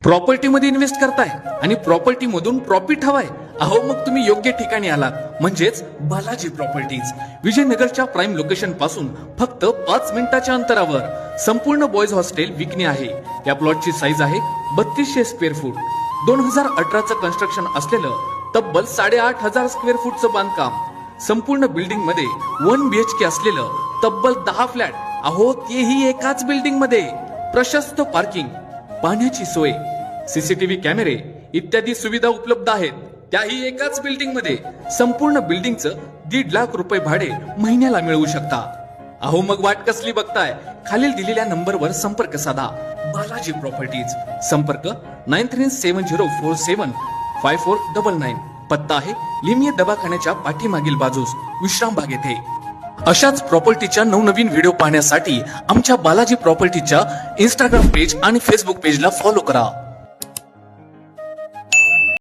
प्रॉपर्टीमध्ये इन्व्हेस्ट करताय आणि प्रॉपर्टी मधून प्रॉफिट हवाय, अहो मग तुम्ही योग्य ठिकाणी आलात, म्हणजेच बालाजी प्रॉपर्टीज. विजयनगरच्या प्राइम लोकेशन पासून फक्त 5 मिनिटाच्या अंतरावर संपूर्ण बॉयज हॉस्टेल विकणे आहे. या प्लॉटची साईज आहे 3200 स्क्वेअर फूट. 2018चं कन्स्ट्रक्शन असलेलं तब्बल 8500 स्क्वेअर फूटचं बांधकाम. संपूर्ण बिल्डिंग मध्ये 1 BHK असलेलं तब्बल 10 फ्लॅट, अहो तेही एकाच बिल्डिंग मध्ये. प्रशस्त पार्किंग, पाण्याची सोय, CCTV कॅमेरे इत्यादी सुविधा उपलब्ध आहेत, त्याही एकाच बिल्डिंग मध्ये. संपूर्ण बिल्डिंगचं 1.5 लाख रुपये भाडे महिन्याला मिळवू शकता. अहो मग वाट कसली बघताय, खालील दिलेल्या नंबरवर संपर्क साधा. बालाजी प्रॉपर्टीज. संपर्क 9370475499. पत्ता आहे लिमिये दवाखान्याच्या पाठीमागील बाजूस, विश्रामबाग येथे. अशाच प्रॉपर्टीच्या नवनवीन व्हिडिओ पाहण्यासाठी आमच्या बालाजी प्रॉपर्टीच्या इंस्टाग्राम पेज आणि फेसबुक पेजला फॉलो करा.